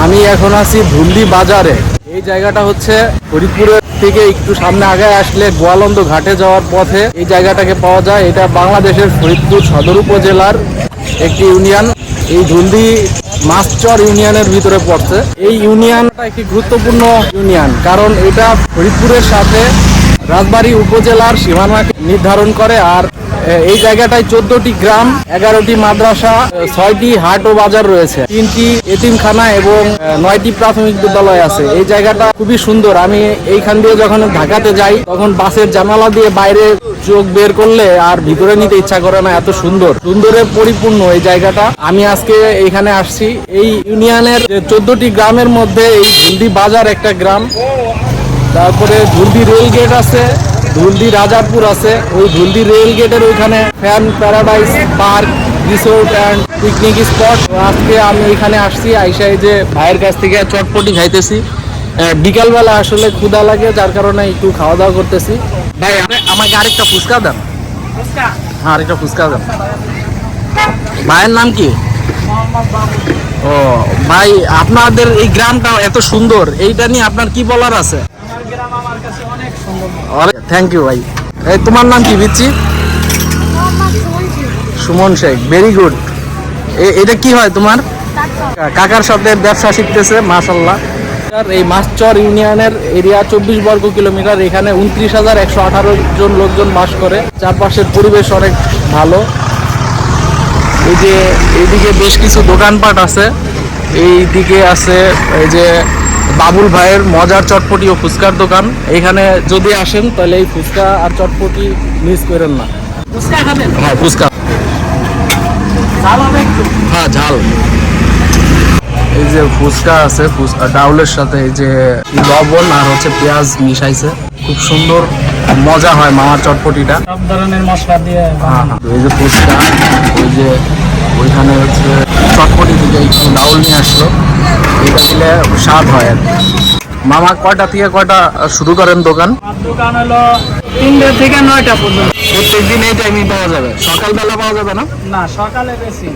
আমি এখন আছি ধুলদি বাজারে। এই জায়গাটা হচ্ছে ফরিদপুরের থেকে একটু সামনে আগায় আসলে গোয়ালন্দ ঘাটে যাওয়ার পথে এই জায়গাটাকে পাওয়া যায়। এটা বাংলাদেশের ফরিদপুর সদর উপজেলার একটি ইউনিয়ন। এই ধুলদি মাছচর ইউনিয়নের ভিতরে পড়ছে। এই ইউনিয়নটা একটি গুরুত্বপূর্ণ ইউনিয়ন, কারণ এটা ফরিদপুরের সাথে রাজবাড়ী উপজেলার সীমানাকে নির্ধারণ করে। আর এই জায়গাটায় 14টি গ্রাম, 11টি মাদ্রাসা, 6টি হাট ও বাজার রয়েছে, 3টি এতিমখানা এবং 9টি প্রাথমিক বিদ্যালয় আছে। এই জায়গাটা খুবই সুন্দর। আমি এইখান দিয়ে যখন ঢাকাতে যাই তখন বাসের জানালা দিয়ে বাইরে চোখ বের করলে আর ভিতরে নিতে ইচ্ছা করে না, এত সুন্দরে পরিপূর্ণ এই জায়গাটা। আমি আজকে এইখানে আসছি। এই ইউনিয়নের 14টি গ্রামের মধ্যে এই ধুলদি বাজার একটা গ্রাম, তারপরে ধুলদি রেল গেট আছে, ধুলদি রাজাপুর আছে। ওই ধুলদি রেল গেটের ওইখানে fan paradise park, resort and picnic spot. আজকে আমি এখানে আসছি, আইসাই যে ভাইয়ের কাছ থেকে চটপটি খাইতেছি। বিকালবেলা আসলে ক্ষুধা লাগে, যার কারণে একটু খাওয়া দাওয়া করতেছি। ভাই আমাকে আরেকটা ফুচকা দেন। হ্যাঁ, আরেকটা ফুচকা দেন। ভাইয়ের নাম কি? ও ভাই, আপনাদের এই গ্রামটা এত সুন্দর, এইটা নিয়ে আপনার কি বলার আছে? থ্যাংক ইউ ভাই। এই তোমার নাম কি বিচ্ছি? Suman Sheikh, very good. এটা কি হয় তোমার? কাকার সাথে ব্যবসা শিখতেছে, মাশাল্লাহ। এই মাছচর ইউনিয়নের এরিয়া 24 বর্গ কিলোমিটার। এখানে 29,118 জন লোকজন বাস করে। চারপাশের পরিবেশ অনেক ভালো। এই যে এইদিকে বেশ কিছু দোকানপাট আছে। এই দিকে আছে এই যে বাবুল ভাইয়ের মজার চটপটি ও ফুচকার দোকান। এখানে যদি আসেন তাহলে এই ফুচকা আর চটপটি মিস করেন না। ফুচকা খাবেন? হ্যাঁ, ফুচকা। হ্যাঁ, ঝাল। এই যে ফুচকা আছে, ফুচকা ডাউলের সাথে এই যে লবণ আর হচ্ছে পেঁয়াজ মিশাইছে, খুব সুন্দর মজা হয় মামার চটপটিটা, সব ধরনের মশলা দিয়ে। হ্যাঁ, এই যে ফুচকা, ওই যে ওইখানে হচ্ছে চটপটি থেকে একটু ডাউল নিয়ে আসলো, এটা দিলে স্বাদ হয় আর কি। মামা কয়টা থেকে কয়টা শুরু করেন দোকান? দোকান হলো 3টা থেকে 9টা পর্যন্ত। প্রত্যেকদিন এই টাইমে পাওয়া যাবে? সকালবেলা পাওয়া যাবে না? না, সকালে বেশি।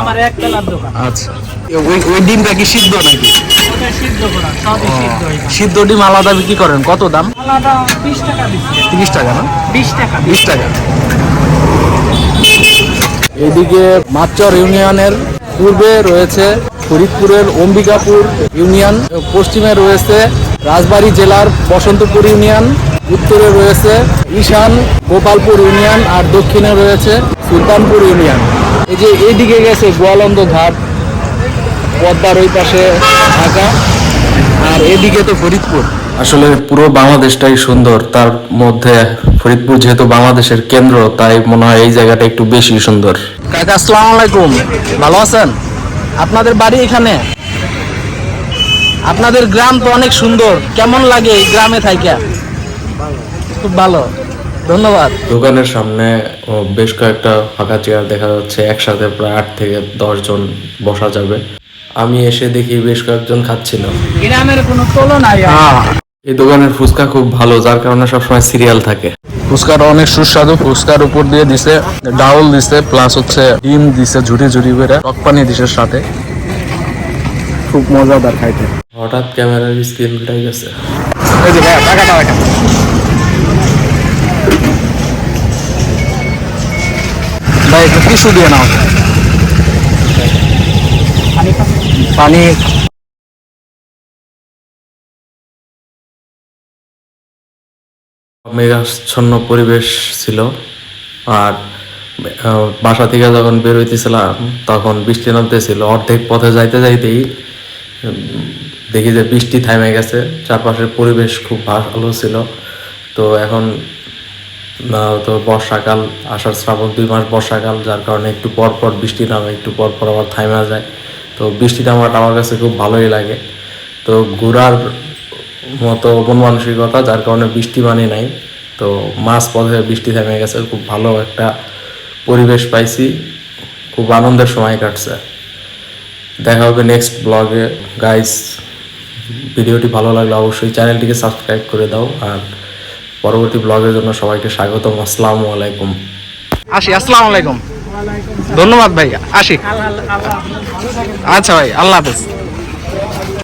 আমার এক বেলার দোকান। আচ্ছা, ওই ডিমটা কি সিদ্ধ নাকি? ওটা সিদ্ধ করা, সবই সিদ্ধ। সিদ্ধ ডিম আলাদা বিক্রি করেন? কত দাম? আলাদা 20 টাকা দিচ্ছি। 30 টাকা না? 20 টাকা। 20 টাকা। এইদিকে মাছচর ইউনিয়নের পূর্বে রয়েছে ফরিদপুরের অম্বিকাপুর ইউনিয়ন, পশ্চিমে রয়েছে রাজবাড়ী জেলার বসন্তপুর ইউনিয়ন, উত্তরে রয়েছে ঈশান গোপালপুর ইউনিয়ন, আর দক্ষিণে রয়েছে সুলতানপুর ইউনিয়ন। এই যে এইদিকে গেছে গোয়ালন্দ ঘাট, পদ্মার ওই পাশে ঢাকা, আর এদিকে তো ফরিদপুর। আসলে পুরো বাংলাদেশটাই সুন্দর, তার মধ্যে ফরিদপুর যেহেতু বাংলাদেশের কেন্দ্র, তাই মনে হয় এই জায়গাটা একটু বেশি সুন্দর। কাকা আসসালামু আলাইকুম, ভালো আছেন? আপনাদের বাড়ি এখানে? আপনাদের গ্রাম তো অনেক সুন্দর, কেমন লাগে এই গ্রামে থাইকা? খুব ভালো, ধন্যবাদ। দোকানের সামনে বেশ কয়েকটা ফাঁকা চেয়ার দেখা যাচ্ছে, একসাথে প্রায় 8 থেকে 10 জন বসা যাবে। আমি এসে দেখি বেশ কয়েকজন খাচ্ছিল। গ্রামের কোনো তুলনাই। এই দোকানের ফুচকা খুব ভালো, যার কারণে সবসময় সিরিয়াল থাকে। ফুচকাটা অনেক সুস্বাদু। ফুচকার উপর দিয়ে দিছে ডাউল দিছে, প্লাস হচ্ছে ডিম দিছে ঝুড়ি ঝুড়ি করে, টক পানি দিছে সাথে, খুব মজাদার খাইতে। হঠাৎ ক্যামেরার স্ক্রিন উল্টে গেছে। এই যে ভাই, টাকাটা রাখা। ভাই একটু টিস্যু দিয়ে নাও। পানি। মেঘাচ্ছন্ন পরিবেশ ছিল, আর বাসা থেকে যখন বের হইতেছিলাম তখন বৃষ্টি নামতেছিল। অর্ধেক পথে যাইতে যাইতেই দেখি যে বৃষ্টি থেমে গেছে, চারপাশের পরিবেশ খুব ভালো ছিল। তো এখন তো বর্ষাকাল, আষাঢ় শ্রাবণ 2 মাস বর্ষাকাল, যার কারণে একটু পর পর বৃষ্টি নামে, একটু পর পর আবার থেমে যায়। তো বৃষ্টি নামাটা আমার কাছে খুব ভালোই লাগে। তো ঘোরার মতো মন মানসিকতা, যার কারণে বৃষ্টি মানি নাই। তো মাঝ পথে বৃষ্টি থেমে গেছে, খুব ভালো একটা পরিবেশ পাইছি, খুব আনন্দের সময় কাটছে। দেখা হবে নেক্সট ব্লগে গাইস। ভিডিওটি ভালো লাগলে অবশ্যই চ্যানেলটিকে সাবস্ক্রাইব করে দাও, আর পরবর্তী ব্লগের জন্য সবাইকে স্বাগতম। আসসালামু আলাইকুম। আসি। আসসালামু আলাইকুম। ধন্যবাদ ভাই, আসি। আচ্ছা ভাই, আল্লাহ হাফেজ।